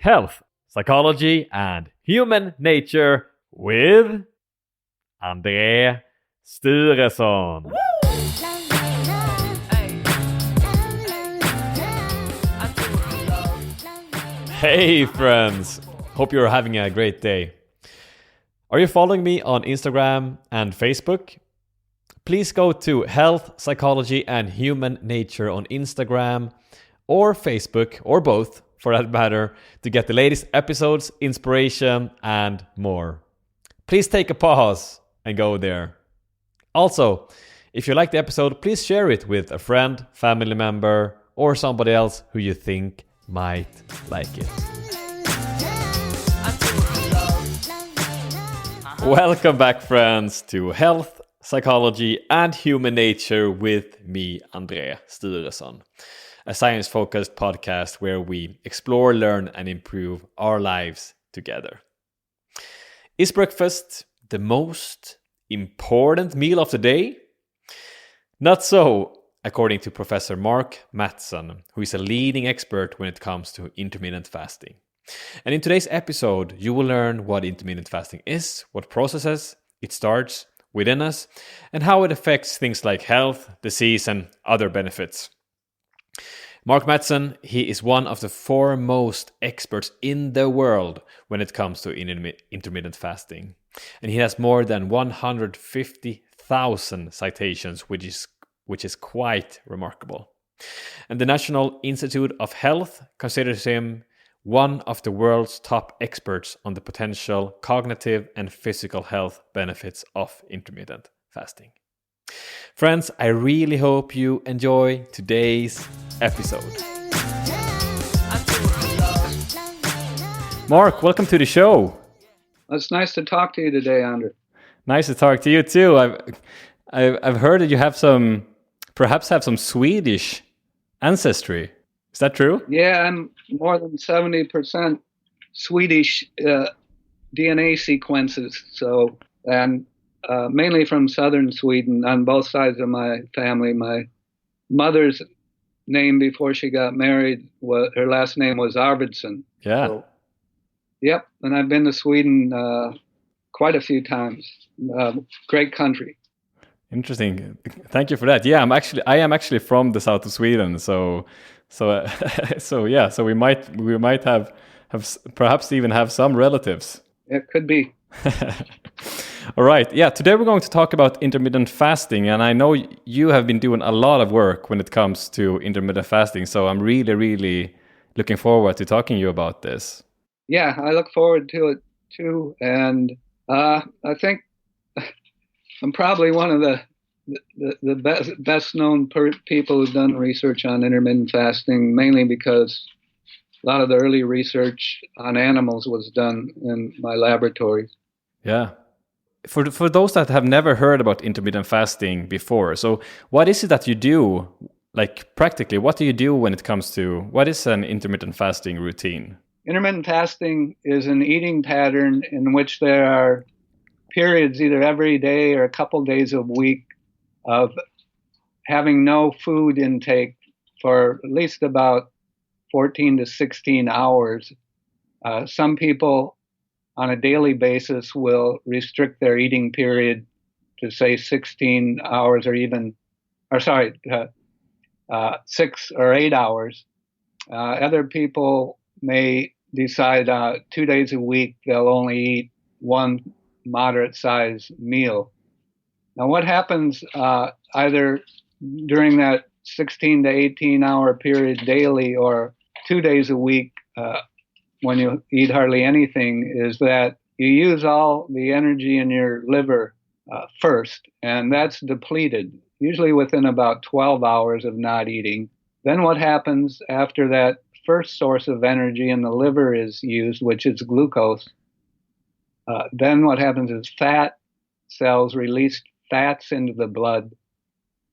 Health, Psychology and Human Nature with André Sturesson. Hey friends, hope you're having a great day. Are you following me on Instagram and Facebook? Please go to Health, Psychology and Human Nature on Instagram or Facebook, or both for that matter, to get the latest episodes, inspiration and more. Please take a pause and go there. Also, if you like the episode, please share it with a friend, family member or somebody else who you think might like it. Welcome back, friends, to Health, Psychology and Human Nature with me, André Sturesson, a science-focused podcast where we explore, learn and improve our lives together. Is breakfast the most important meal of the day? Not so, according to Professor Mark Mattson, who is a leading expert when it comes to intermittent fasting. And in today's episode, you will learn what intermittent fasting is, what processes it starts within us, and how it affects things like health, disease, and other benefits. Mark Mattson, he is one of the foremost experts in the world when it comes to intermittent fasting. And he has more than 150,000 citations, which is quite remarkable. And the National Institute of Health considers him one of the world's top experts on the potential cognitive and physical health benefits of intermittent fasting. Friends, I really hope you enjoy today's episode. Mark, welcome to the show. It's nice to talk to you today, Andrew. Nice to talk to you too. I've heard that you have perhaps some Swedish ancestry. Is that true? Yeah, I'm more than 70% Swedish DNA sequences. So, and mainly from southern Sweden on both sides of my family. My mother's name before she got married, her last name was Arvidsson. Yeah. So, yep, and I've been to Sweden quite a few times. Great country. Interesting. Thank you for that. Yeah, I am actually from the south of Sweden, so we might have perhaps even have some relatives. It could be. All right. Yeah, today we're going to talk about intermittent fasting, and I know you have been doing a lot of work when it comes to intermittent fasting, so I'm really, really looking forward to talking to you about this. Yeah, I look forward to it too, and I think I'm probably one of the best known people who've done research on intermittent fasting, mainly because a lot of the early research on animals was done in my laboratories. Yeah. For those that have never heard about intermittent fasting before, so what is it that you do? Like practically, what do you do when it comes to what is an intermittent fasting routine? Intermittent fasting is an eating pattern in which there are periods either every day or a couple days a week of having no food intake for at least about 14 to 16 hours. Some people on a daily basis will restrict their eating period to say 16 hours or 6 or 8 hours. Other people may decide 2 days a week they'll only eat one moderate-sized meal. Now, what happens either during that 16 to 18-hour period daily or 2 days a week when you eat hardly anything is that you use all the energy in your liver first, and that's depleted, usually within about 12 hours of not eating. Then what happens after that first source of energy in the liver is used, which is glucose, then what happens is fat cells release fats into the blood,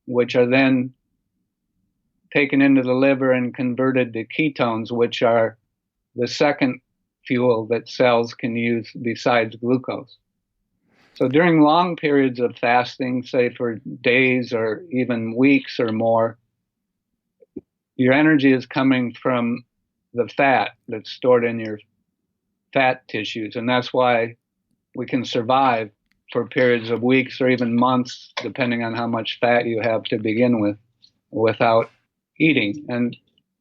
which are then taken into the liver and converted to ketones, which are the second fuel that cells can use besides glucose. So during long periods of fasting, say for days or even weeks or more, your energy is coming from the fat that's stored in your fat tissues. And that's why we can survive for periods of weeks or even months, depending on how much fat you have to begin with, without eating. And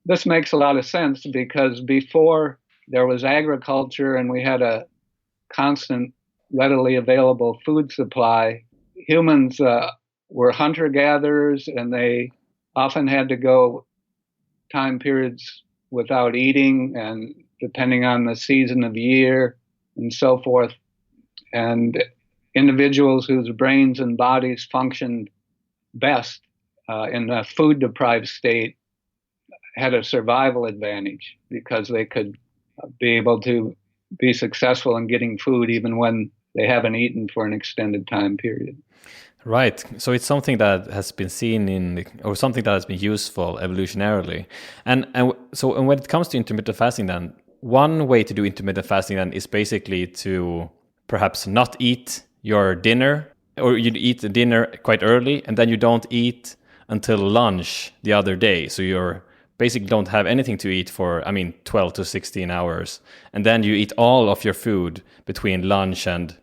this makes a lot of sense because before there was agriculture and we had a constant, readily available food supply, humans were hunter-gatherers, and they often had to go time periods without eating, and depending on the season of year and so forth. And individuals whose brains and bodies functioned best in a food-deprived state had a survival advantage because they could be able to be successful in getting food even when they haven't eaten for an extended time period. Right. So it's something that has been seen or something that has been useful evolutionarily. And when it comes to intermittent fasting, then one way to do intermittent fasting then is basically to perhaps not eat your dinner, or you eat the dinner quite early and then you don't eat until lunch the other day. So you're basically don't have anything to eat for 12 to 16 hours, and then you eat all of your food between lunch and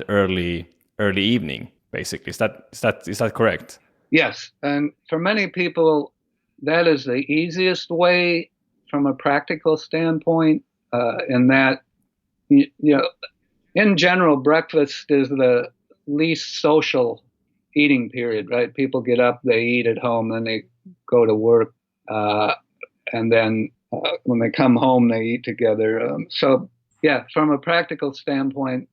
early evening. Basically, is that correct? Yes, and for many people, that is the easiest way from a practical standpoint. In that, in general, breakfast is the least social eating period, right? People get up, they eat at home, then they go to work, and then when they come home, they eat together. So, yeah, from a practical standpoint,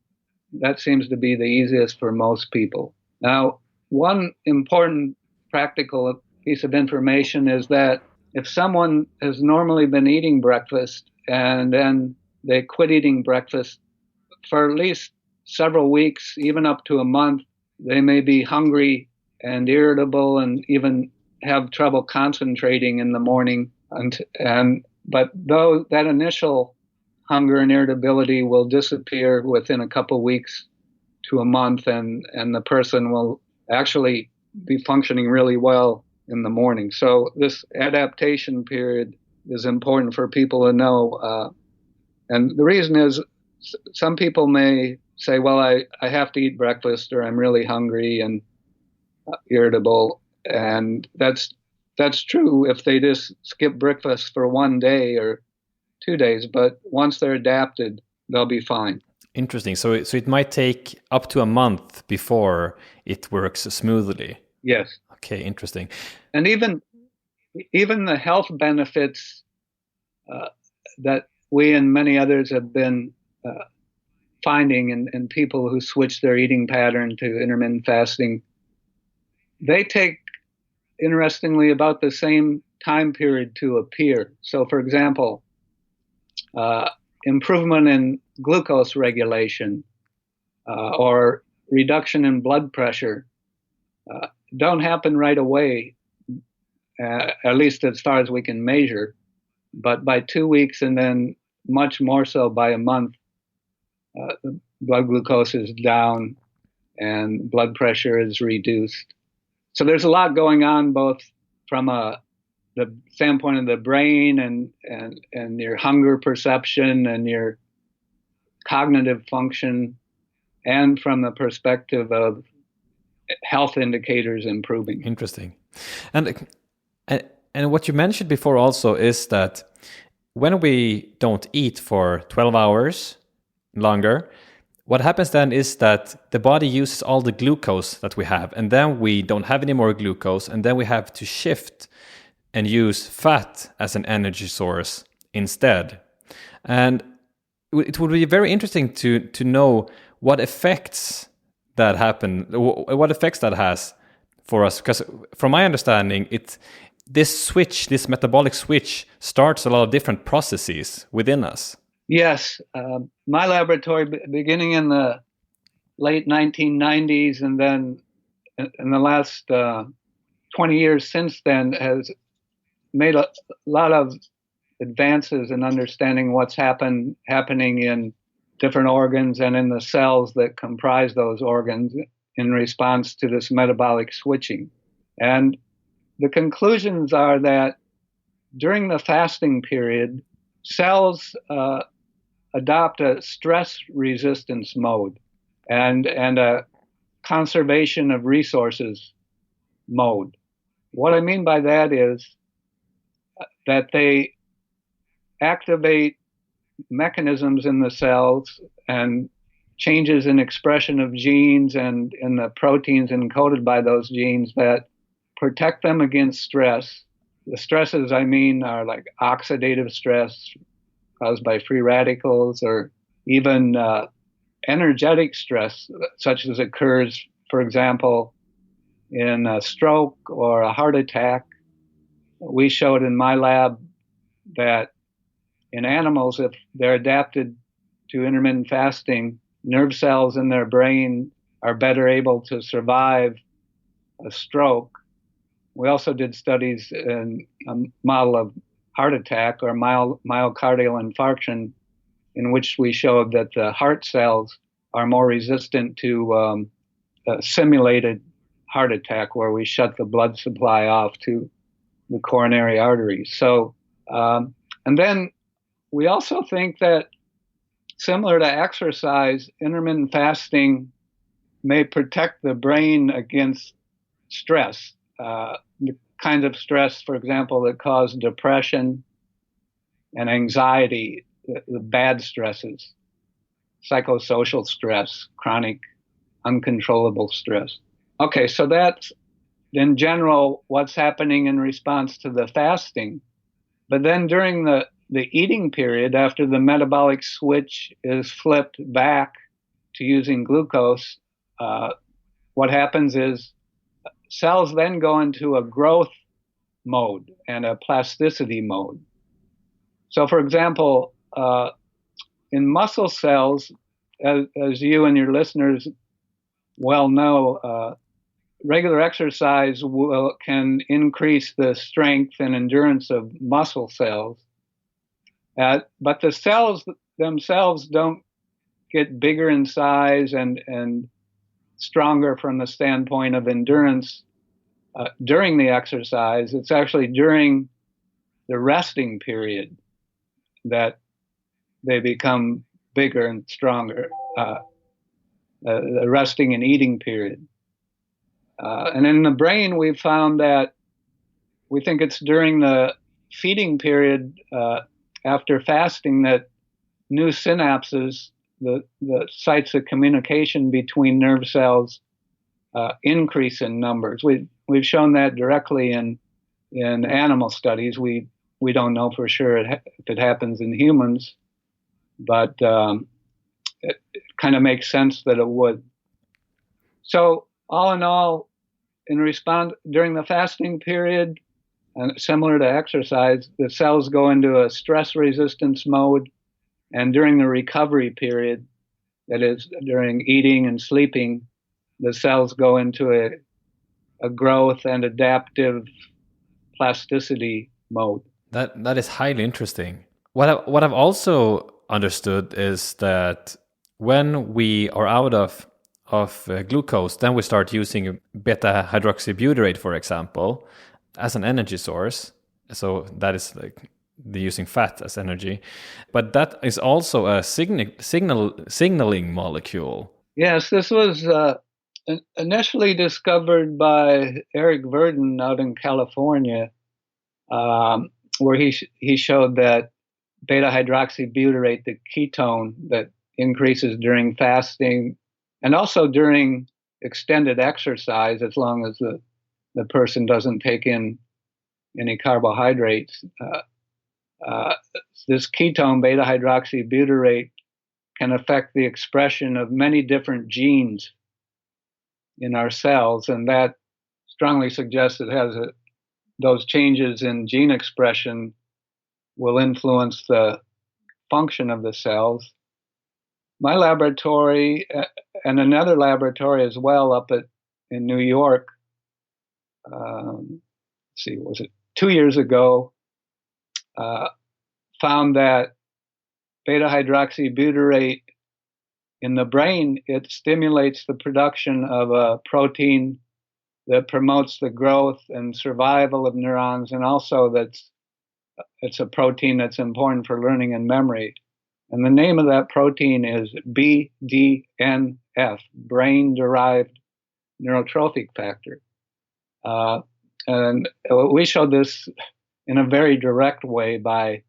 that seems to be the easiest for most people. Now, one important practical piece of information is that if someone has normally been eating breakfast and then they quit eating breakfast for at least several weeks, even up to a month, they may be hungry and irritable and even have trouble concentrating in the morning. But though that initial hunger and irritability will disappear within a couple weeks to a month, and the person will actually be functioning really well in the morning. So this adaptation period is important for people to know. And the reason is some people may say, well, I have to eat breakfast, or I'm really hungry and irritable. And that's true if they just skip breakfast for one day or 2 days. But once they're adapted, they'll be fine. Interesting. So it might take up to a month before it works smoothly. Yes. Okay, interesting. And even the health benefits that we and many others have been finding in people who switch their eating pattern to intermittent fasting, they take, interestingly, about the same time period to appear. So, for example, improvement in glucose regulation or reduction in blood pressure don't happen right away, at least as far as we can measure. But by 2 weeks, and then much more so by a month, the blood glucose is down and blood pressure is reduced. So there's a lot going on, both from the standpoint of the brain and your hunger perception and your cognitive function, and from the perspective of health indicators improving. Interesting. And what you mentioned before also is that when we don't eat for 12 hours longer, what happens then is that the body uses all the glucose that we have, and then we don't have any more glucose, and then we have to shift and use fat as an energy source instead. And it would be very interesting to know what effects that happen, what effects that has for us, because from my understanding, this metabolic switch starts a lot of different processes within us. Yes, my laboratory, beginning in the late 1990s, and then in the last 20 years since then, has made a lot of advances in understanding what's happening in different organs and in the cells that comprise those organs in response to this metabolic switching. And the conclusions are that during the fasting period, cells adopt a stress resistance mode and a conservation of resources mode. What I mean by that is that they activate mechanisms in the cells and changes in expression of genes and in the proteins encoded by those genes that protect them against stress. The stresses I mean are like oxidative stress caused by free radicals, or even energetic stress, such as occurs, for example, in a stroke or a heart attack. We showed in my lab that in animals, if they're adapted to intermittent fasting, nerve cells in their brain are better able to survive a stroke. We also did studies in a model of heart attack or myocardial infarction, in which we showed that the heart cells are more resistant to a simulated heart attack, where we shut the blood supply off to the coronary arteries. So, and then we also think that, similar to exercise, intermittent fasting may protect the brain against stress. The kinds of stress, for example, that cause depression and anxiety, the bad stresses, psychosocial stress, chronic uncontrollable stress. Okay, so that's in general what's happening in response to the fasting. But then during the eating period, after the metabolic switch is flipped back to using glucose, what happens is cells then go into a growth mode and a plasticity mode. So, for example, in muscle cells, as you and your listeners well know, regular exercise can increase the strength and endurance of muscle cells. But the cells themselves don't get bigger in size and stronger from the standpoint of endurance during the exercise. It's actually during the resting period that they become bigger and stronger, the resting and eating period. And in the brain, we've found that we think it's during the feeding period after fasting that new synapses, the sites of communication between nerve cells, increase in numbers. We've shown that directly in animal studies. We don't know for sure if it happens in humans, but it kind of makes sense that it would. So all in all, during the fasting period, and similar to exercise, the cells go into a stress resistance mode, and during the recovery period, that is during eating and sleeping, the cells go into a growth and adaptive plasticity mode. That is highly interesting. What I've also understood is that when we are out of glucose, then we start using beta-hydroxybutyrate, for example, as an energy source. So that is like the using fat as energy, but that is also a signaling molecule. Yes, this was initially discovered by Eric Verdin out in California, where he showed that beta-hydroxybutyrate, the ketone that increases during fasting and also during extended exercise, as long as the person doesn't take in any carbohydrates. This ketone, beta-hydroxybutyrate, can affect the expression of many different genes in our cells, and that strongly suggests it has those changes in gene expression will influence the function of the cells. My laboratory and another laboratory as well up in New York, was it 2 years ago, found that beta-hydroxybutyrate in the brain, it stimulates the production of a protein that promotes the growth and survival of neurons, and also that's It's a protein that's important for learning and memory. And the name of that protein is BDNF, brain-derived neurotrophic factor. And we showed this in a very direct way by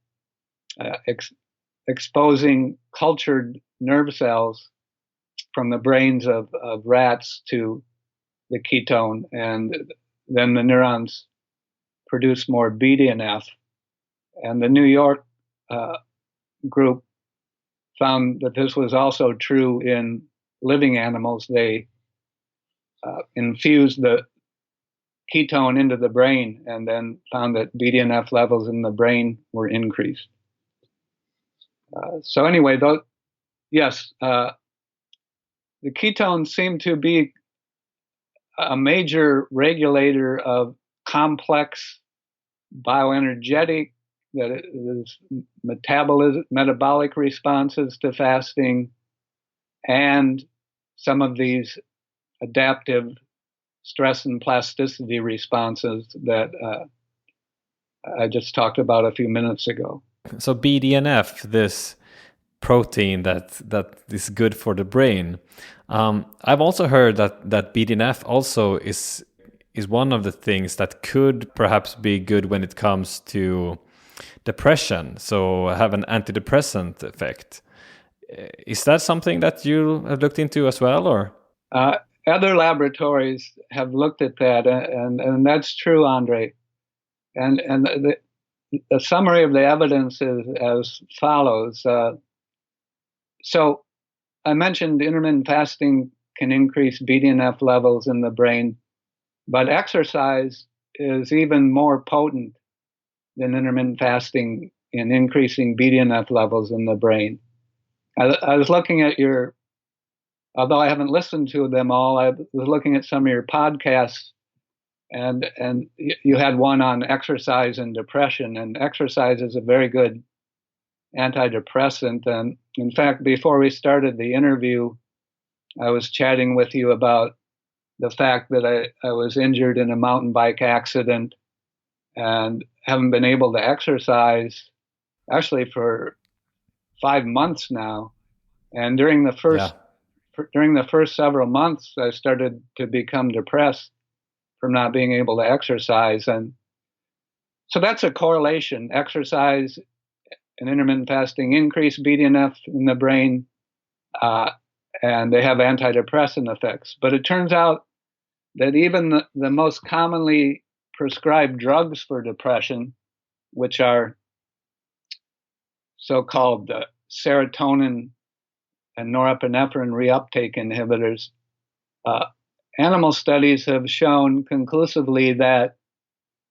exposing cultured nerve cells from the brains of rats to the ketone, and then the neurons produce more BDNF. And the New York group found that this was also true in living animals. They infused the ketone into the brain and then found that BDNF levels in the brain were increased. So anyway, yes, the ketones seem to be a major regulator of complex bioenergetic, that is metabolic responses to fasting, and some of these adaptive stress and plasticity responses that I just talked about a few minutes ago. So BDNF, this protein that is good for the brain. I've also heard that BDNF also is one of the things that could perhaps be good when it comes to depression, so have an antidepressant effect. Is that something that you have looked into as well, or? Other laboratories have looked at that, and that's true, Andre. And the summary of the evidence is as follows. So I mentioned intermittent fasting can increase BDNF levels in the brain, but exercise is even more potent than intermittent fasting in increasing BDNF levels in the brain. I was looking at although I haven't listened to them all, I was looking at some of your podcasts, and you had one on exercise and depression, and exercise is a very good antidepressant. And in fact, before we started the interview, I was chatting with you about the fact that I was injured in a mountain bike accident and haven't been able to exercise actually for 5 months now. And during the first several months, I started to become depressed from not being able to exercise. And so that's a correlation. Exercise and intermittent fasting increase BDNF in the brain, and they have antidepressant effects. But it turns out that even the most commonly prescribed drugs for depression, which are so-called serotonin and norepinephrine reuptake inhibitors, animal studies have shown conclusively that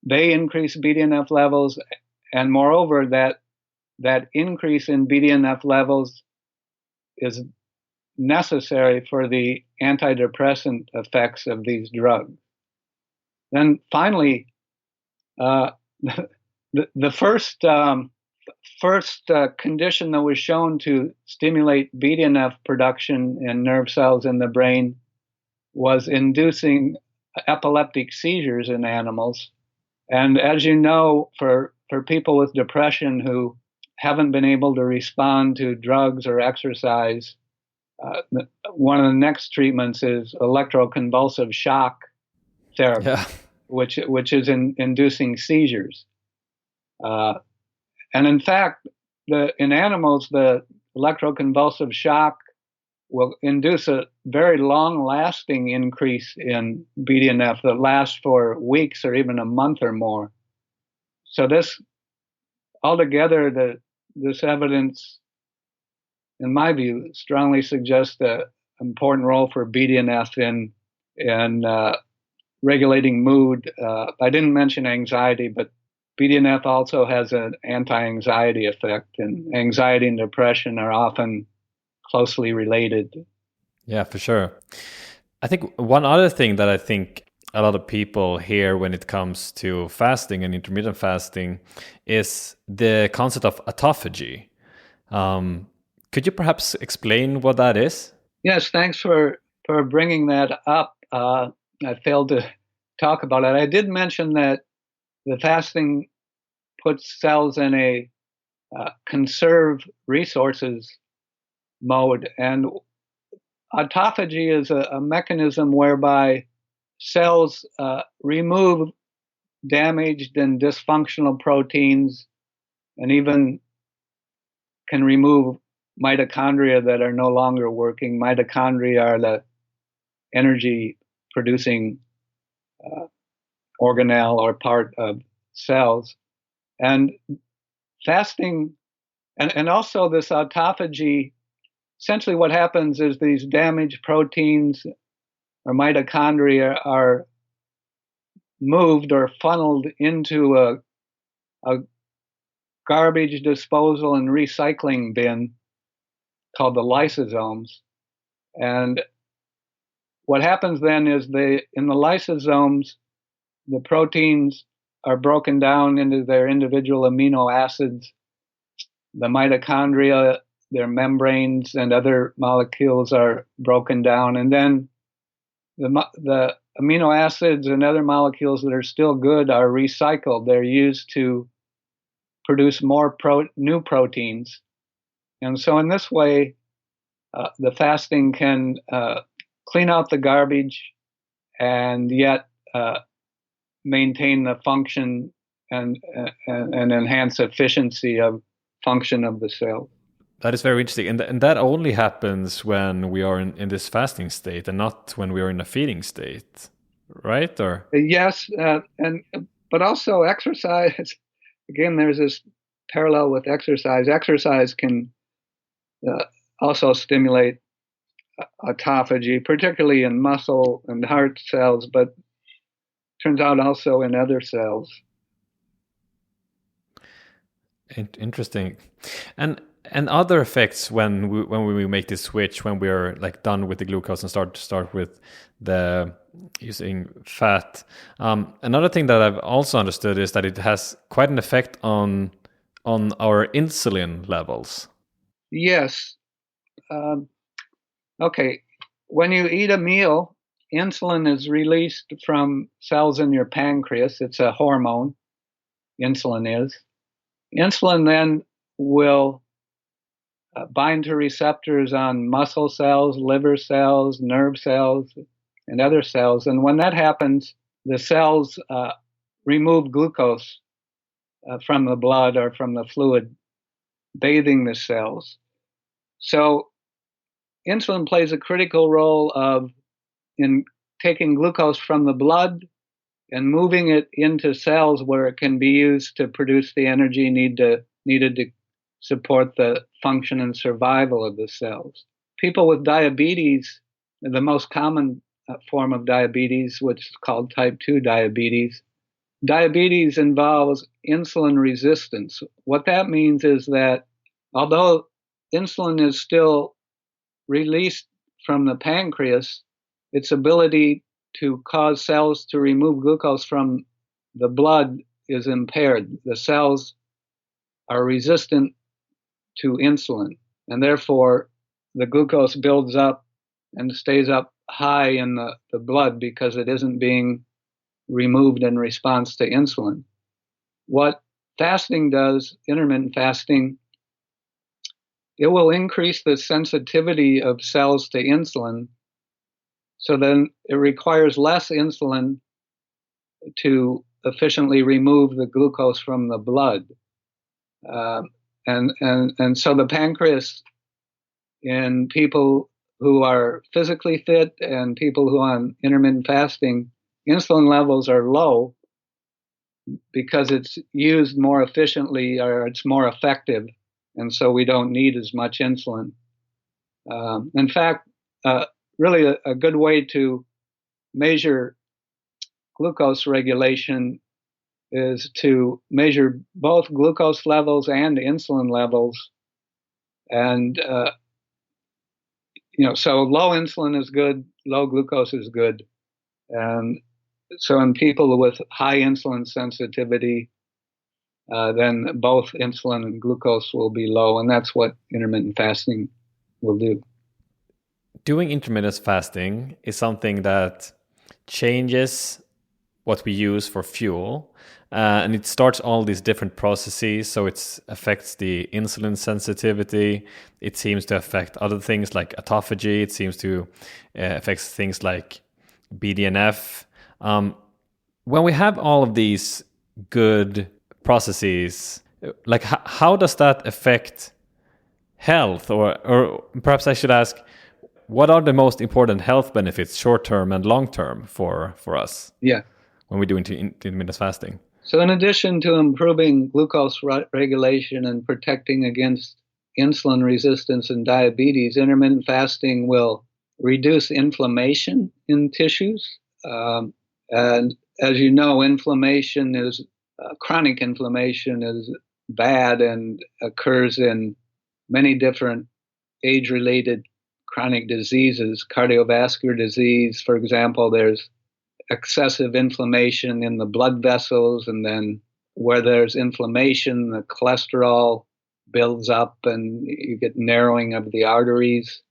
they increase BDNF levels, and moreover, that increase in BDNF levels is necessary for the antidepressant effects of these drugs. Then finally, the first condition that was shown to stimulate BDNF production in nerve cells in the brain was inducing epileptic seizures in animals. And as you know, for people with depression who haven't been able to respond to drugs or exercise, one of the next treatments is electroconvulsive shock therapy, which is inducing seizures. And in fact, in animals, the electroconvulsive shock will induce a very long-lasting increase in BDNF that lasts for weeks or even a month or more. So this, altogether, this evidence, in my view, strongly suggests an important role for BDNF in regulating mood. I didn't mention anxiety, but BDNF also has an anti-anxiety effect, and anxiety and depression are often closely related. Yeah, for sure. I think one other thing that I think a lot of people hear when it comes to fasting and intermittent fasting is the concept of autophagy. Could you perhaps explain what that is? Yes, thanks for bringing that up. I failed to talk about it. I did mention that the fasting puts cells in a conserve resources mode. And autophagy is a mechanism whereby cells remove damaged and dysfunctional proteins, and even can remove mitochondria that are no longer working. Mitochondria are the energy producing organelle or part of cells. And fasting, and also this autophagy, essentially what happens is these damaged proteins or mitochondria are moved or funneled into a garbage disposal and recycling bin called the lysosomes. And what happens then is in the lysosomes, the proteins are broken down into their individual amino acids. The mitochondria, their membranes and other molecules are broken down. And then the amino acids and other molecules that are still good are recycled. They're used to produce more new proteins. And so in this way, the fasting can clean out the garbage and yet maintain the function and enhance efficiency of function of the cell. That is very interesting. And that only happens when we are in this fasting state and not when we are in a feeding state, right? Or yes, but also exercise. Again, there's this parallel with exercise. Exercise can also stimulate autophagy, particularly in muscle and heart cells, but turns out also in other cells. Interesting. And other effects when we make this switch, when we're like done with the glucose and start with the using fat. Another thing that I've also understood is that it has quite an effect on our insulin levels. Yes. Okay. When you eat a meal, insulin is released from cells in your pancreas. It's a hormone. Insulin is. Insulin then will bind to receptors on muscle cells, liver cells, nerve cells, and other cells. And when that happens, the cells remove glucose from the blood or from the fluid bathing the cells. So insulin plays a critical role in taking glucose from the blood and moving it into cells where it can be used to produce the energy needed to support the function and survival of the cells. People with diabetes, the most common form of diabetes, which is called type 2 diabetes, diabetes involves insulin resistance. What that means is that although insulin is still released from the pancreas, its ability to cause cells to remove glucose from the blood is impaired. The cells are resistant to insulin, and therefore the glucose builds up and stays up high in the blood because it isn't being removed in response to insulin. What fasting does, intermittent fasting, it will increase the sensitivity of cells to insulin. So then it requires less insulin to efficiently remove the glucose from the blood. And so the pancreas in people who are physically fit and people who are on intermittent fasting, insulin levels are low because it's used more efficiently or it's more effective. And so we don't need as much insulin. In fact, really a good way to measure glucose regulation is to measure both glucose levels and insulin levels. And, so low insulin is good, low glucose is good. And so in people with high insulin sensitivity, then both insulin and glucose will be low. And that's what intermittent fasting will do. Doing intermittent fasting is something that changes what we use for fuel. And it starts all these different processes. So it affects the insulin sensitivity. It seems to affect other things like autophagy. It seems to affect things like BDNF. When we have all of these good processes, like how does that affect health? Or perhaps I should ask, what are the most important health benefits, short term and long term, for us? Yeah. When we do intermittent fasting. So in addition to improving glucose regulation and protecting against insulin resistance and diabetes, intermittent fasting will reduce inflammation in tissues. And as you know, chronic inflammation is bad and occurs in many different age-related chronic diseases. Cardiovascular disease, for example, there's excessive inflammation in the blood vessels, and then where there's inflammation, the cholesterol builds up and you get narrowing of the arteries.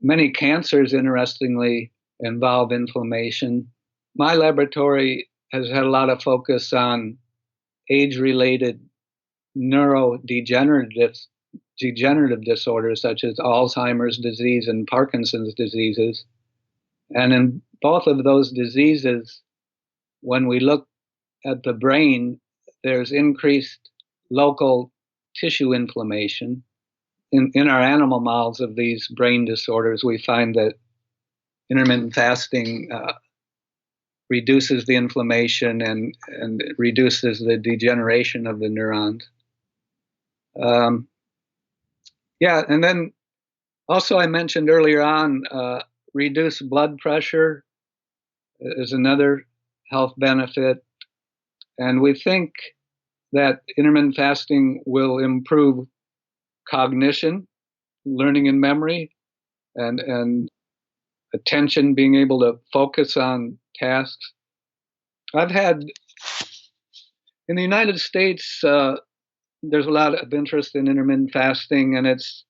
Many cancers, interestingly, involve inflammation. My laboratory has had a lot of focus on age-related neurodegenerative disorders such as Alzheimer's disease and Parkinson's diseases. And in both of those diseases, when we look at the brain, there's increased local tissue inflammation. In our animal models of these brain disorders, we find that intermittent fasting reduces the inflammation and reduces the degeneration of the neurons. And then also I mentioned earlier on, reduced blood pressure is another health benefit. And we think that intermittent fasting will improve cognition, learning and memory, and attention, being able to focus on tasks. I've had, in the United States, there's a lot of interest in intermittent fasting, and it's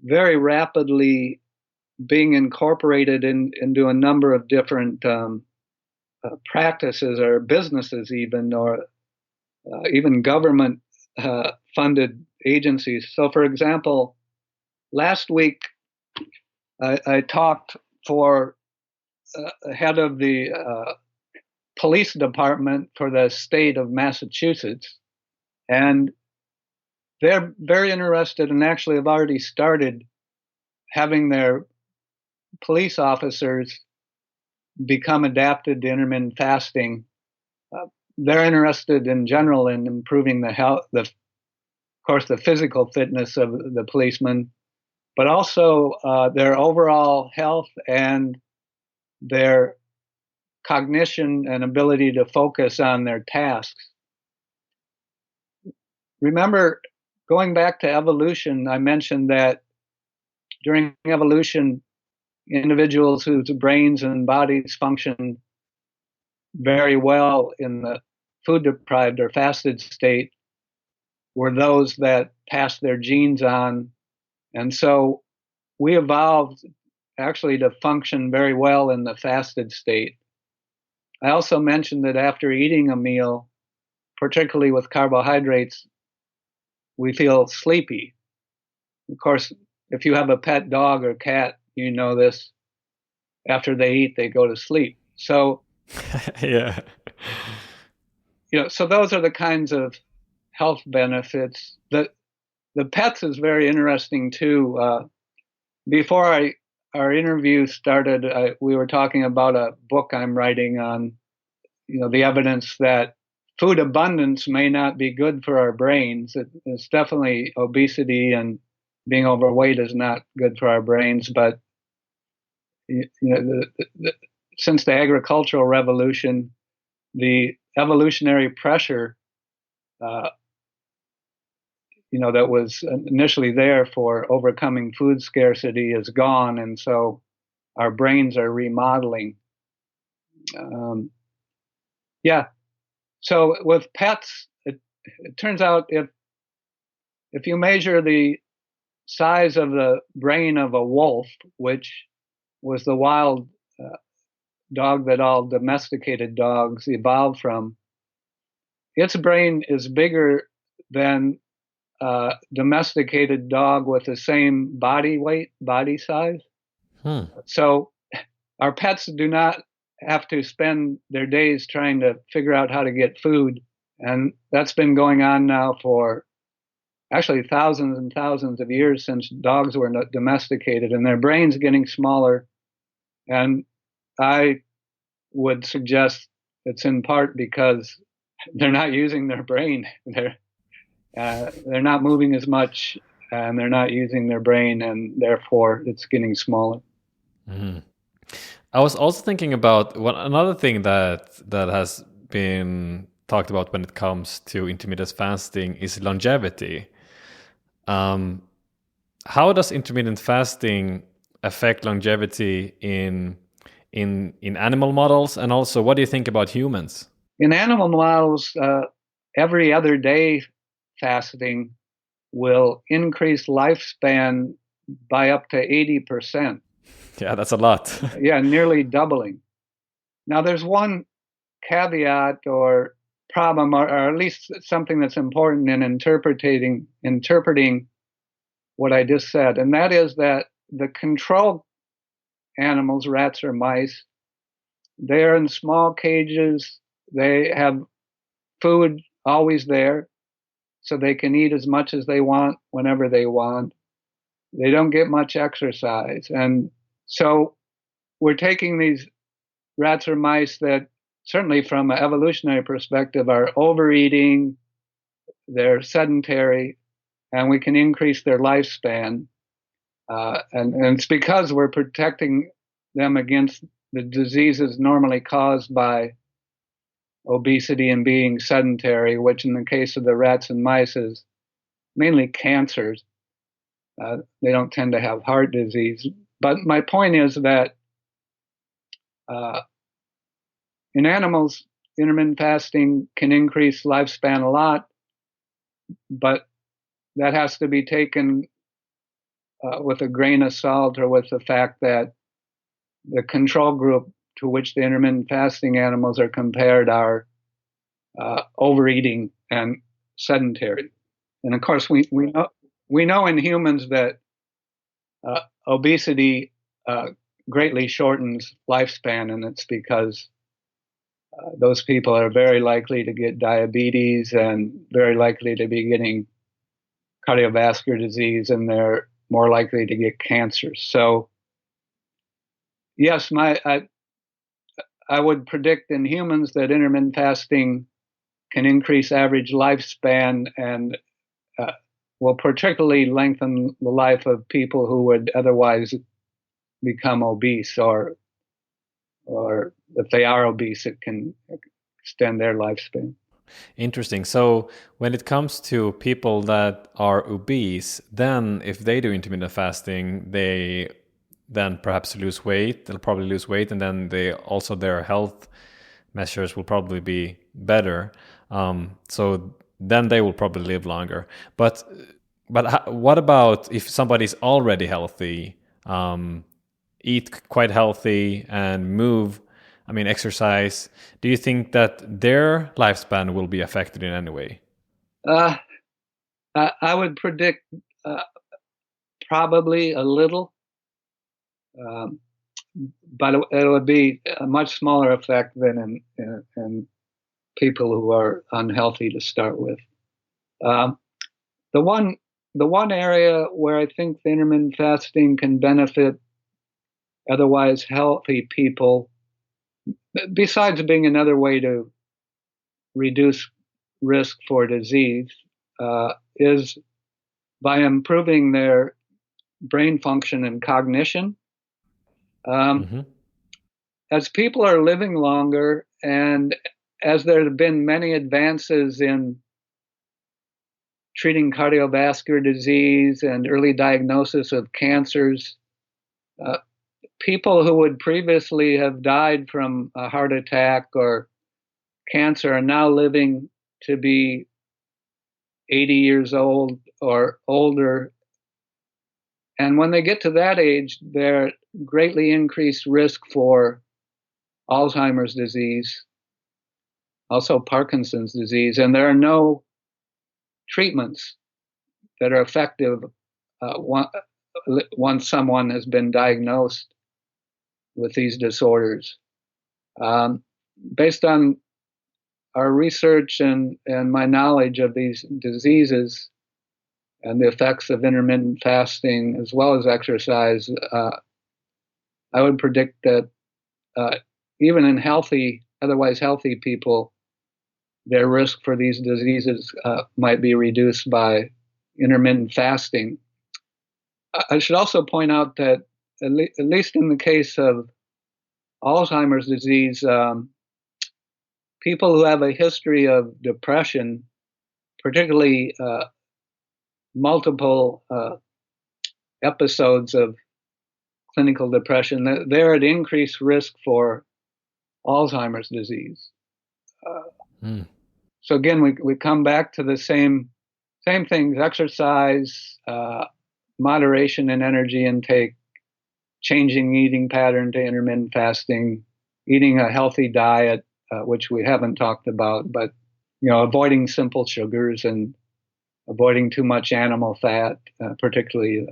very rapidly being incorporated into a number of different practices or businesses even, or even government funded agencies. So for example, last week I talked for head of the police department for the state of Massachusetts, and they're very interested and actually have already started having their police officers become adapted to intermittent fasting. They're interested in general in improving the health, of course, the physical fitness of the policemen, but also their overall health and their cognition and ability to focus on their tasks. Remember, going back to evolution, I mentioned that during evolution, individuals whose brains and bodies function very well in the food-deprived or fasted state were those that passed their genes on. And so we evolved actually to function very well in the fasted state. I also mentioned that after eating a meal, particularly with carbohydrates, we feel sleepy. Of course, if you have a pet dog or cat, you know this. After they eat, they go to sleep. So, yeah. So those are the kinds of health benefits. The pets is very interesting too. Before our interview started, we were talking about a book I'm writing on, the evidence that food abundance may not be good for our brains. It's definitely obesity and being overweight is not good for our brains. But since the agricultural revolution, the evolutionary pressure, that was initially there for overcoming food scarcity is gone, and so our brains are remodeling. So with pets, it turns out if you measure the size of the brain of a wolf, which was the wild dog that all domesticated dogs evolved from, its brain is bigger than a domesticated dog with the same body weight, body size. So our pets do not have to spend their days trying to figure out how to get food. And that's been going on now for actually thousands and thousands of years since dogs were domesticated, and their brains getting smaller. And I would suggest it's in part because they're not using their brain. They're not moving as much, and they're not using their brain, and therefore it's getting smaller. Mm-hmm. I was also thinking about another thing that has been talked about when it comes to intermittent fasting is longevity. How does intermittent fasting affect longevity in animal models, and also what do you think about humans? In animal models, every other day fasting will increase lifespan by up to 80%. Yeah, that's a lot. Yeah, nearly doubling. Now, there's one caveat or problem, or at least something that's important in interpreting what I just said, and that is that the control animals, rats or mice, they're in small cages. They have food always there, so they can eat as much as they want whenever they want. They don't get much exercise. And so we're taking these rats or mice that, certainly from an evolutionary perspective, are overeating, they're sedentary, and we can increase their lifespan. And it's because we're protecting them against the diseases normally caused by obesity and being sedentary, which in the case of the rats and mice is mainly cancers. They don't tend to have heart disease. But my point is that in animals, intermittent fasting can increase lifespan a lot, but that has to be taken with a grain of salt, or with the fact that the control group to which the intermittent fasting animals are compared are overeating and sedentary. And of course, we know in humans that obesity greatly shortens lifespan, and it's because those people are very likely to get diabetes and very likely to be getting cardiovascular disease, and they're more likely to get cancer. So, yes, I would predict in humans that intermittent fasting can increase average lifespan and will particularly lengthen the life of people who would otherwise become obese, or if they are obese, it can extend their lifespan. Interesting. So when it comes to people that are obese, then if they do intermittent fasting, they then perhaps lose weight. They'll probably lose weight, and then their health measures will probably be better. So then they will probably live longer. But what about if somebody's already healthy, eat quite healthy, and exercise? Do you think that their lifespan will be affected in any way? I would predict probably a little, but it would be a much smaller effect than in people who are unhealthy to start with. The one area where I think the intermittent fasting can benefit otherwise healthy people, besides being another way to reduce risk for disease, is by improving their brain function and cognition. As people are living longer, and as there have been many advances in treating cardiovascular disease and early diagnosis of cancers, people who would previously have died from a heart attack or cancer are now living to be 80 years old or older. And when they get to that age, they're greatly increased risk for Alzheimer's disease, also Parkinson's disease, and there are no treatments that are effective once someone has been diagnosed with these disorders. Based on our research and my knowledge of these diseases and the effects of intermittent fasting as well as exercise, I would predict that even in otherwise healthy people, their risk for these diseases might be reduced by intermittent fasting. I should also point out that at least in the case of Alzheimer's disease, people who have a history of depression, particularly multiple episodes of clinical depression, they're at increased risk for Alzheimer's disease. So again, we come back to the same things: exercise, moderation in energy intake, changing eating pattern to intermittent fasting, eating a healthy diet, which we haven't talked about, but avoiding simple sugars and avoiding too much animal fat, particularly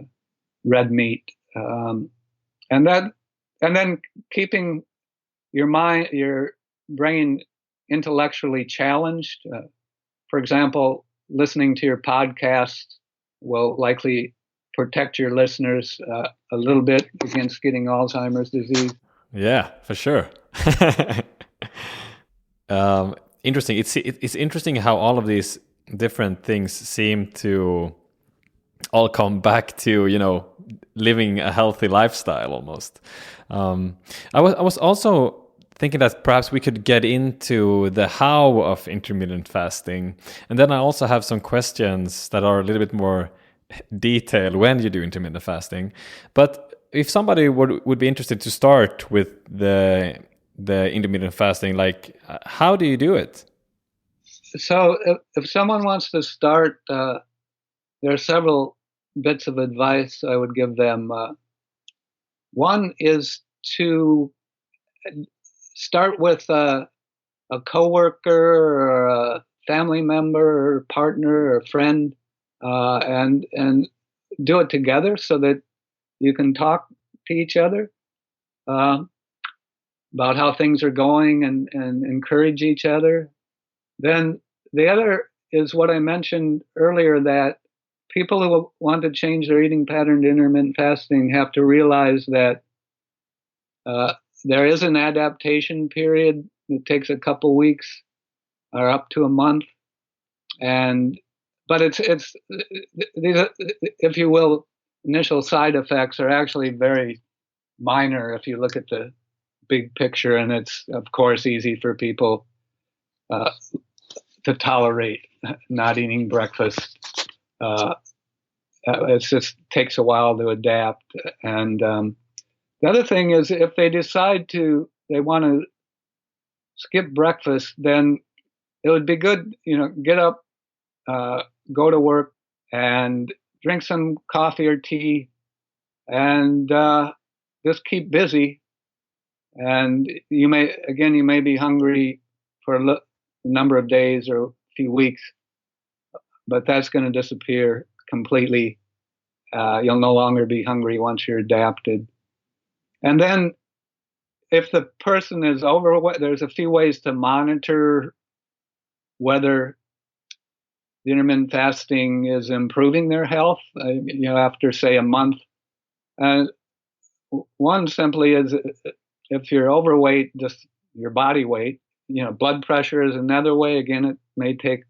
red meat, and then keeping your brain intellectually challenged. For example, listening to your podcast will likely protect your listeners a little bit against getting Alzheimer's disease. Yeah, for sure. Interesting. It's interesting how all of these different things seem to all come back to living a healthy lifestyle almost. I was also thinking that perhaps we could get into the how of intermittent fasting, and then I also have some questions that are a little bit more detailed when you do intermittent fasting. But if somebody would be interested to start with the intermittent fasting, like how do you do it? So if someone wants to start, there are several bits of advice I would give them. One is to start with a coworker or a family member or partner or friend, and do it together so that you can talk to each other about how things are going and encourage each other. Then the other is what I mentioned earlier, that people who want to change their eating pattern to intermittent fasting have to realize that there is an adaptation period. It takes a couple weeks or up to a month, but it's these, if you will, initial side effects are actually very minor if you look at the big picture, and it's of course easy for people to tolerate not eating breakfast. It just takes a while to adapt. And the other thing is, if they decide they want to skip breakfast, then it would be good, get up, go to work, and drink some coffee or tea, and just keep busy. And you may be hungry for a number of days or a few weeks, but that's going to disappear completely. You'll no longer be hungry once you're adapted. And then if the person is overweight, there's a few ways to monitor whether the intermittent fasting is improving their health, after say a month. One simply is, if you're overweight, just your body weight, blood pressure is another way. Again, it may take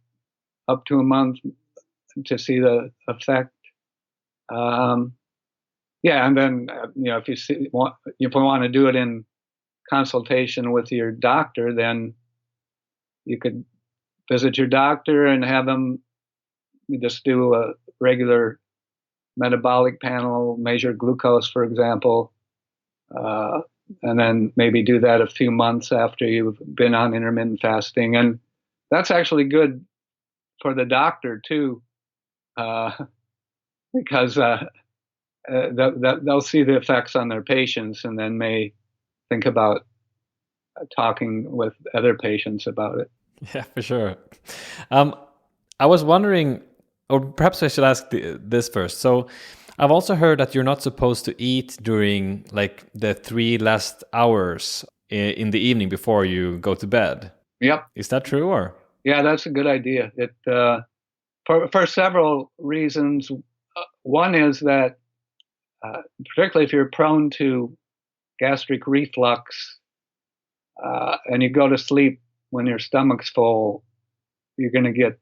up to a month to see the effect. And then if you want to do it in consultation with your doctor, then you could visit your doctor and have them just do a regular metabolic panel, measure glucose, for example, and then maybe do that a few months after you've been on intermittent fasting. And that's actually good for the doctor too, because they'll see the effects on their patients and then may think about talking with other patients about it. Yeah, for sure. I was wondering, or perhaps I should ask this first. So, I've also heard that you're not supposed to eat during like the 3 last hours in the evening before you go to bed. Yep. Is that true, or? Yeah, that's a good idea. It for several reasons. One is that particularly if you're prone to gastric reflux and you go to sleep when your stomach's full, you're going to get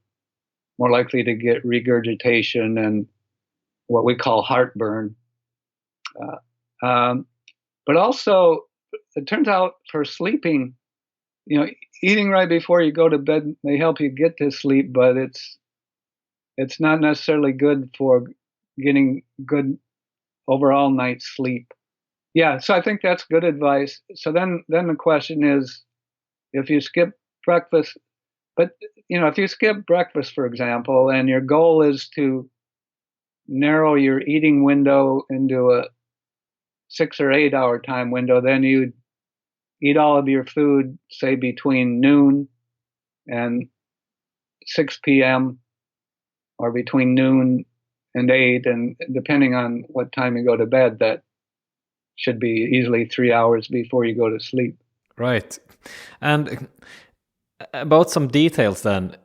more likely to get regurgitation and what we call heartburn. Um, but also, it turns out for sleeping, eating right before you go to bed may help you get to sleep, but it's not necessarily good for getting good overall night's sleep. Yeah, so I think that's good advice. So then the question is, if you skip breakfast, but if you skip breakfast, for example, and your goal is to narrow your eating window into a 6 or 8 hour time window, then you'd eat all of your food, say between noon and 6 p.m. or between noon and 8, and depending on what time you go to bed, that should be easily 3 hours before you go to sleep. Right. And about some details then,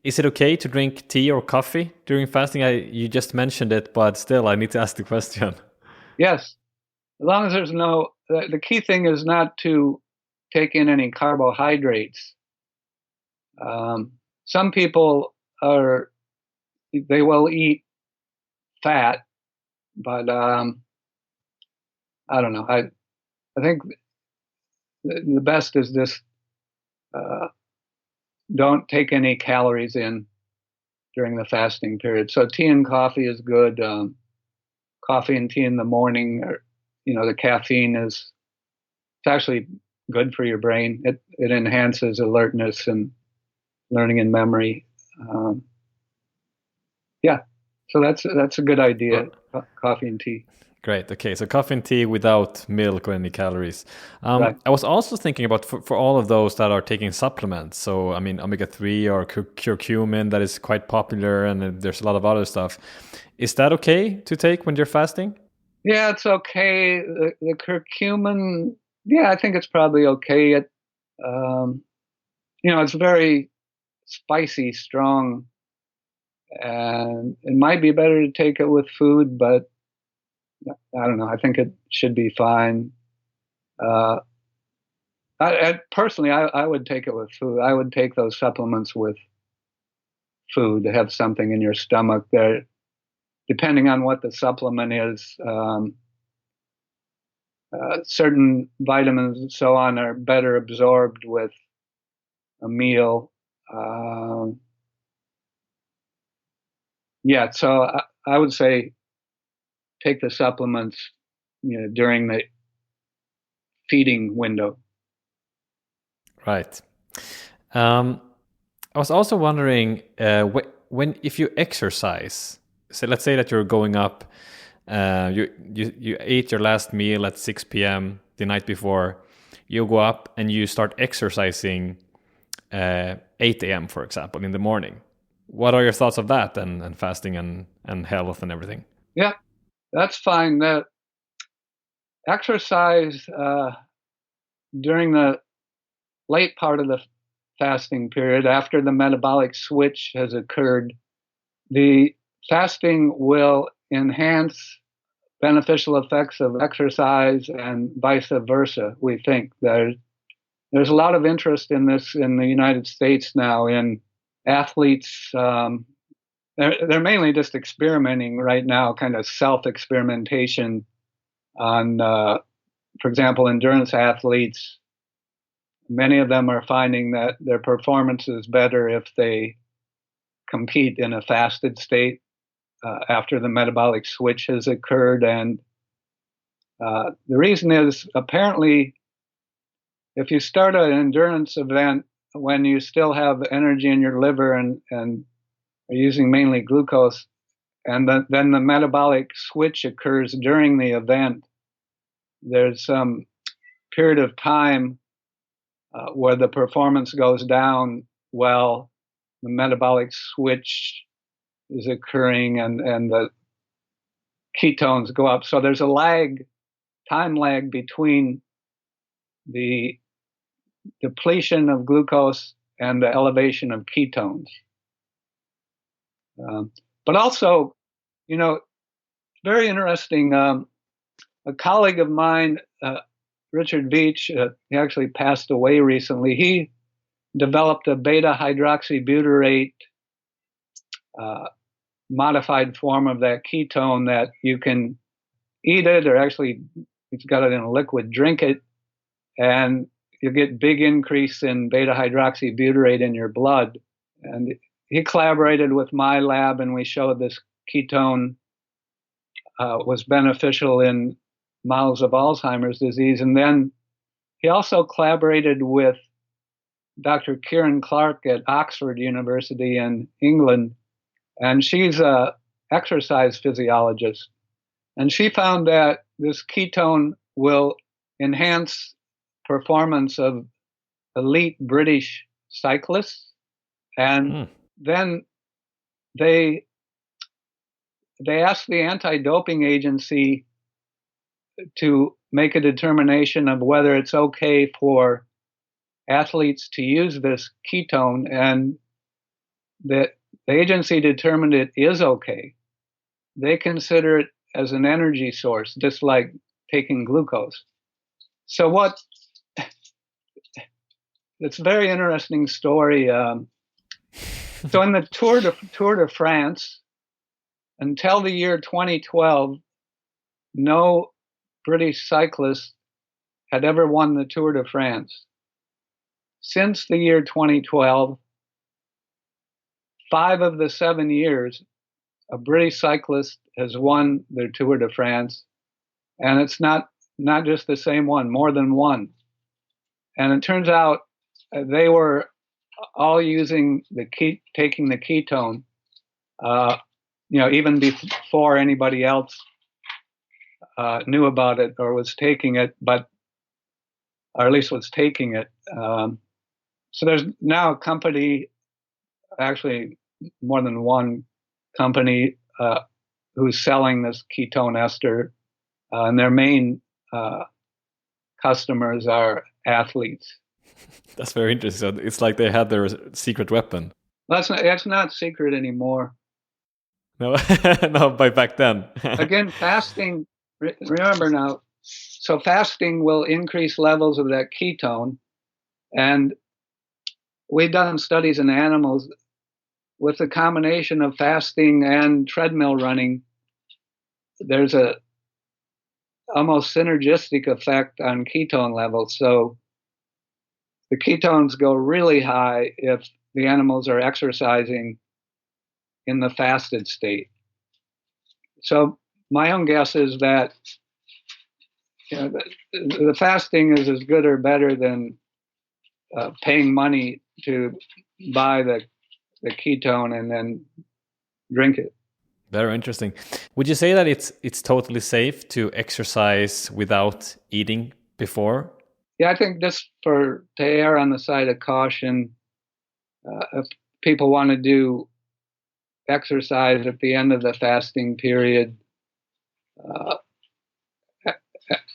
is it okay to drink tea or coffee during fasting? You just mentioned it, but still I need to ask the question. Yes. As long as there's the key thing is not to take in any carbohydrates. Some people they will eat fat, but I don't know. I think the best is just don't take any calories in during the fasting period. So tea and coffee is good. Coffee and tea in the morning, the caffeine it's actually good for your brain. It enhances alertness and learning and memory. Yeah, so that's a good idea. Coffee and tea. Great. Okay, so coffee and tea without milk or any calories. Right. I was also thinking about for all of those that are taking supplements. So I mean, omega-3 or curcumin that is quite popular, and there's a lot of other stuff. Is that okay to take when you're fasting? Yeah, it's okay. The curcumin, yeah, I think it's probably okay. It's very spicy, strong, and it might be better to take it with food, but I don't know. I think it should be fine. Personally, I would take it with food. I would take those supplements with food to have something in your stomach there. Depending on what the supplement is, certain vitamins and so on are better absorbed with a meal. Yeah, so I would say take the supplements, during the feeding window. Right. I was also wondering if you exercise. So let's say that you're going up. You ate your last meal at 6 p.m. the night before. You go up and you start exercising 8 a.m. for example in the morning. What are your thoughts of that and fasting and health and everything? Yeah, that's fine. That exercise during the late part of the fasting period, after the metabolic switch has occurred, the fasting will enhance beneficial effects of exercise and vice versa. We think there's a lot of interest in this in the United States now in athletes. They're mainly just experimenting right now, kind of self-experimentation on, for example, endurance athletes. Many of them are finding that their performance is better if they compete in a fasted state after the metabolic switch has occurred. And the reason is apparently if you start an endurance event when you still have energy in your liver and are using mainly glucose, and then the metabolic switch occurs during the event, there's some period of time where the performance goes down, well, the metabolic switch is occurring and the ketones go up. So there's a time lag between the depletion of glucose and the elevation of ketones. But also, very interesting. A colleague of mine, Richard Veach, he actually passed away recently. He developed a beta-hydroxybutyrate modified form of that ketone that you can eat it, or actually he's got it in a liquid, drink it, and you get big increase in beta-hydroxybutyrate in your blood. And he collaborated with my lab, and we showed this ketone was beneficial in models of Alzheimer's disease. And then he also collaborated with Dr. Kieran Clark at Oxford University in England, and she's an exercise physiologist. And she found that this ketone will enhance performance of elite British cyclists. And then they asked the anti-doping agency to make a determination of whether it's okay for athletes to use this ketone, and the agency determined it is okay. They consider it as an energy source, just like taking glucose. So it's a very interesting story. So in the Tour de France, until the year 2012, no British cyclist had ever won the Tour de France. Since the year 2012, 5 of the 7 years, a British cyclist has won the Tour de France, and it's not just the same one, more than one. And it turns out they were all using taking the ketone, even before anybody else knew about it or was taking it, or at least was taking it. So there's now a company, actually more than one company, who's selling this ketone ester, and their main customers are athletes. That's very interesting. So it's like they had their secret weapon. That's not secret anymore. No, no, by back then. Again, fasting, remember now, so fasting will increase levels of that ketone, and we've done studies in animals with the combination of fasting and treadmill running. There's a almost synergistic effect on ketone levels. So the ketones go really high if the animals are exercising in the fasted state. So my own guess is that the fasting is as good or better than paying money to buy the ketone and then drink it. Very interesting. Would you say that it's totally safe to exercise without eating before? Yeah, I think just to err on the side of caution, if people want to do exercise at the end of the fasting period,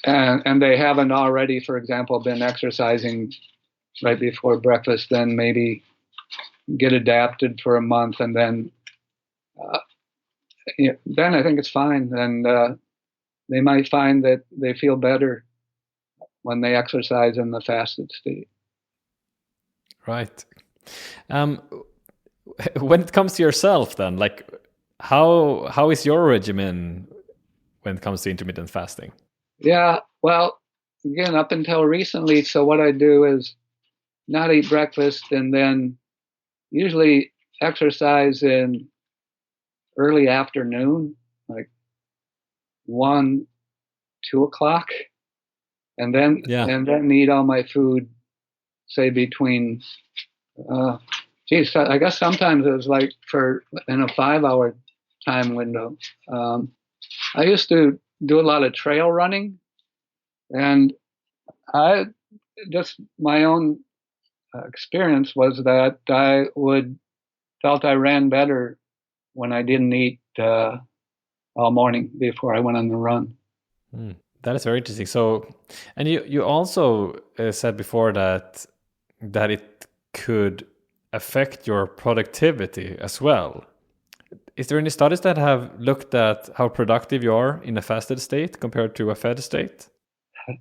and they haven't already, for example, been exercising right before breakfast, then maybe get adapted for a month, and then I think it's fine. And they might find that they feel better when they exercise in the fasted state. Right. When it comes to yourself, then, like, how is your regimen when it comes to intermittent fasting? Yeah, well, again, up until recently, so what I do is not eat breakfast and then usually exercise in early afternoon, like 1, 2 o'clock, and then eat all my food, say between, I guess sometimes it was like in a 5-hour time window. I used to do a lot of trail running, and I just my own experience was that I felt I ran better when I didn't eat all morning before I went on the run. That is very interesting. So, and you also said before that it could affect your productivity as well. Is there any studies that have looked at how productive you are in a fasted state compared to a fed state?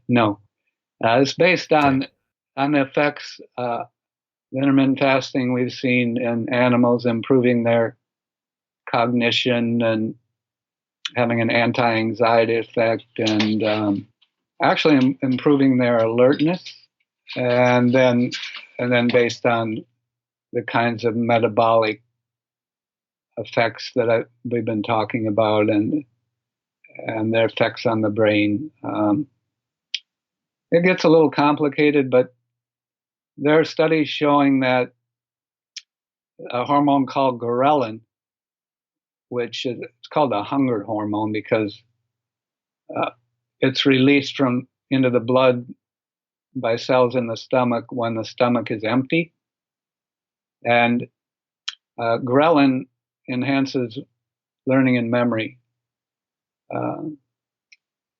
No, it's based Okay. on the effects. Intermittent fasting we've seen in animals improving their cognition and having an anti-anxiety effect, and actually improving their alertness, and then based on the kinds of metabolic effects that we've been talking about, and their effects on the brain. It gets a little complicated, but there are studies showing that a hormone called ghrelin, which it's called a hunger hormone because it's released into the blood by cells in the stomach when the stomach is empty, and ghrelin enhances learning and memory.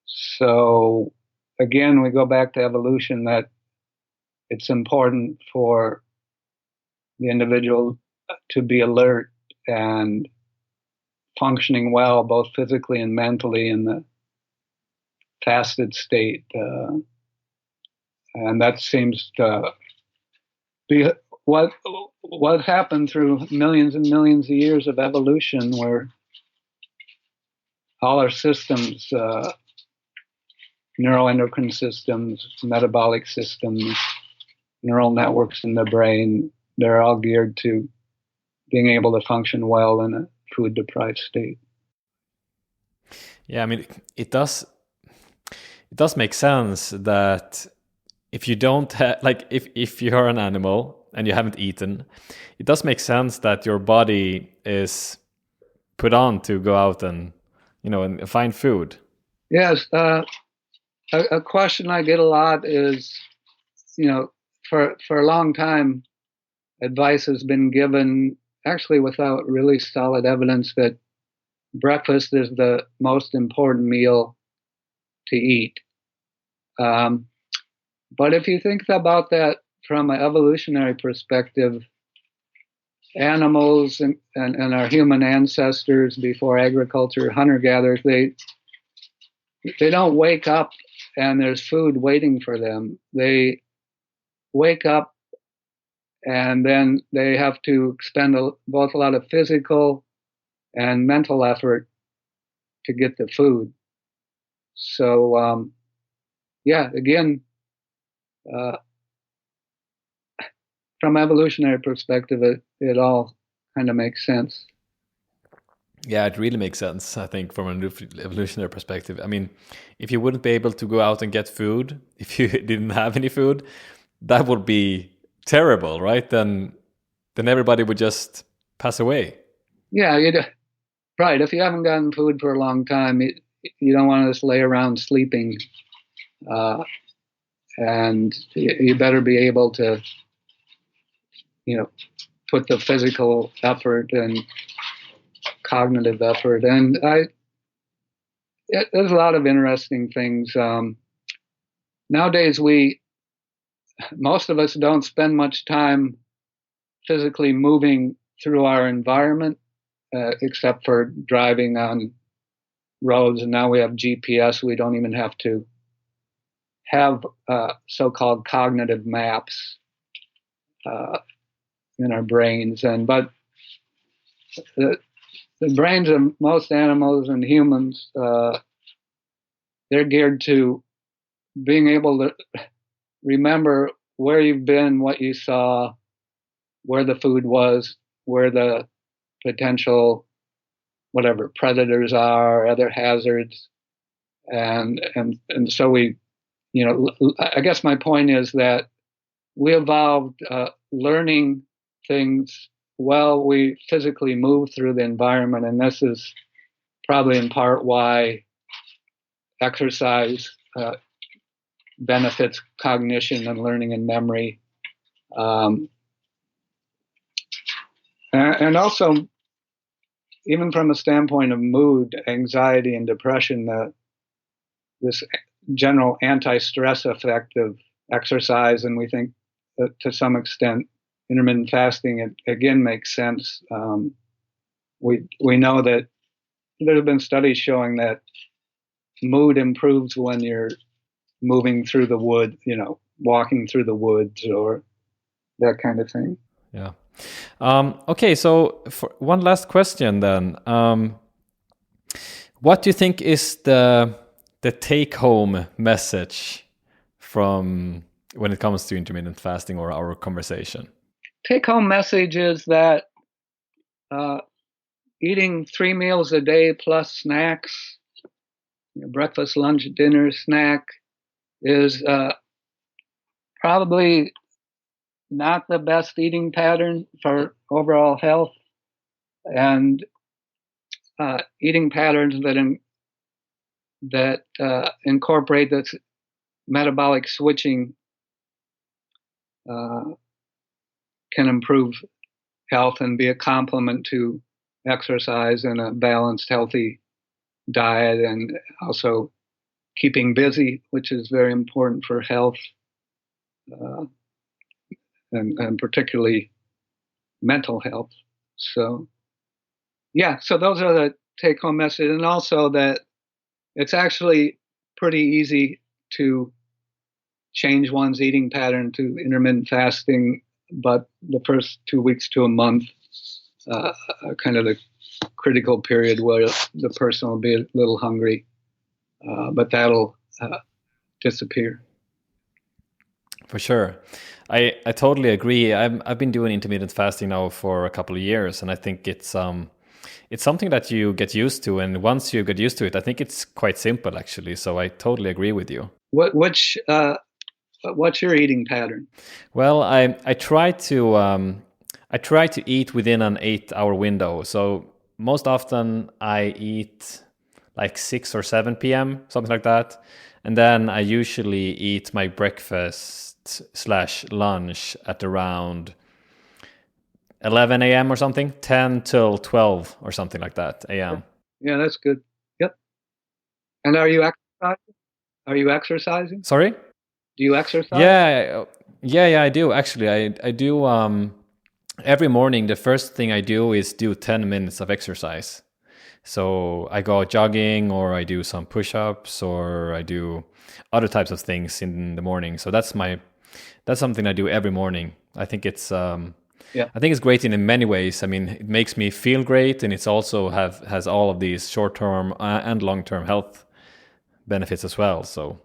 So again, we go back to evolution, that it's important for the individual to be alert and functioning well, both physically and mentally, in the fasted state. And that seems to be what happened through millions and millions of years of evolution, where all our systems, neuroendocrine systems, metabolic systems, neural networks in the brain, they're all geared to being able to function well in a food deprived state. Yeah, I mean, it does make sense that if you don't have, like, if you're an animal and you haven't eaten, it does make sense that your body is put on to go out and and find food. Yes, a question I get a lot is, for a long time, advice has been given, actually without really solid evidence, that breakfast is the most important meal to eat. But if you think about that from an evolutionary perspective, animals and our human ancestors before agriculture, hunter-gatherers, they don't wake up and there's food waiting for them. They wake up and then they have to expend both a lot of physical and mental effort to get the food. So, again, from evolutionary perspective, it all kind of makes sense. Yeah, it really makes sense, I think, from an evolutionary perspective. I mean, if you wouldn't be able to go out and get food, if you didn't have any food, that would be terrible, right? Then everybody would just pass away. Yeah, right. If you haven't gotten food for a long time, you don't want to just lay around sleeping, and you better be able to, put the physical effort and cognitive effort. And there's a lot of interesting things. Nowadays, most of us don't spend much time physically moving through our environment, except for driving on roads. And now we have GPS. We don't even have to have so-called cognitive maps in our brains. But the brains of most animals and humans, they're geared to being able to remember where you've been, what you saw, where the food was, where the potential whatever predators are, other hazards, and so I guess my point is that we evolved learning things while we physically move through the environment, and this is probably in part why exercise benefits cognition and learning and memory. And also, even from a standpoint of mood, anxiety, and depression, this general anti-stress effect of exercise, and we think that to some extent intermittent fasting, it again makes sense. We know that there have been studies showing that mood improves when you're moving through the wood, walking through the woods or that kind of thing. Yeah. Okay, so for one last question then. What do you think is the take-home message from when it comes to intermittent fasting or our conversation? Take-home message is that eating 3 meals a day plus snacks, breakfast, lunch, dinner, snack, is probably not the best eating pattern for overall health, and eating patterns that incorporate this metabolic switching can improve health and be a complement to exercise and a balanced, healthy diet, and also keeping busy, which is very important for health, and particularly mental health. So, so those are the take-home message, and also that it's actually pretty easy to change one's eating pattern to intermittent fasting, but the first 2 weeks to a month are kind of the critical period where the person will be a little hungry, but that'll disappear. For sure. I totally agree. I've been doing intermittent fasting now for a couple of years, and I think it's something that you get used to, and once you get used to it, I think it's quite simple actually. So I totally agree with you. What's your eating pattern? Well, I try to eat within an 8-hour window. So most often I eat like 6 or 7 p.m., something like that, and then I usually eat my breakfast/lunch at around 11 a.m. or something, 10 till 12 or something like that a.m. Yeah, that's good. Yep. And are you exercising? Exercising? Sorry? Do you exercise? Yeah, I do. Actually, I do every morning. The first thing I do is do 10 minutes of exercise. So I go jogging, or I do some push-ups, or I do other types of things in the morning. So that's something I do every morning. I think it's great in many ways. I mean, it makes me feel great, and it's also has all of these short-term and long-term health benefits as well. So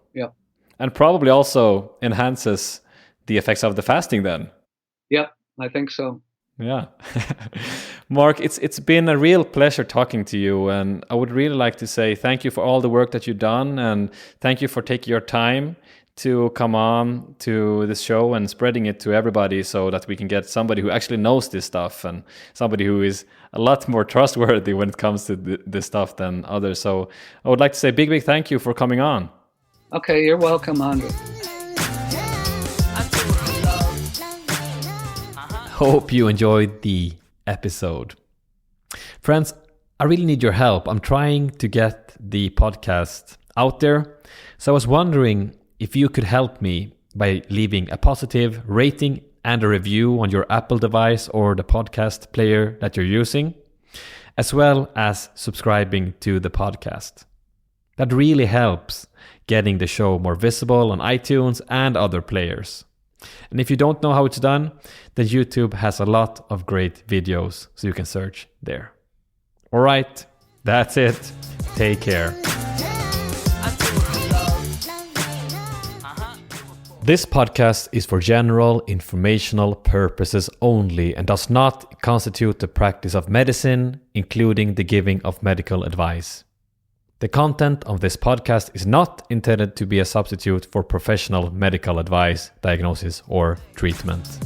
and probably also enhances the effects of the fasting then. Yep, I think so. Yeah. Mark, it's been a real pleasure talking to you, and I would really like to say thank you for all the work that you've done, and thank you for taking your time to come on to this show and spreading it to everybody so that we can get somebody who actually knows this stuff and somebody who is a lot more trustworthy when it comes to this stuff than others. So I would like to say big thank you for coming on. Okay, you're welcome, Andre. Hope you enjoyed the episode. Friends, I really need your help. I'm trying to get the podcast out there. So I was wondering if you could help me by leaving a positive rating and a review on your Apple device or the podcast player that you're using, as well as subscribing to the podcast. That really helps getting the show more visible on iTunes and other players. And if you don't know how it's done, then YouTube has a lot of great videos, so you can search there. All right, that's it. Take care. This podcast is for general informational purposes only and does not constitute the practice of medicine, including the giving of medical advice. The content of this podcast is not intended to be a substitute for professional medical advice, diagnosis, or treatment.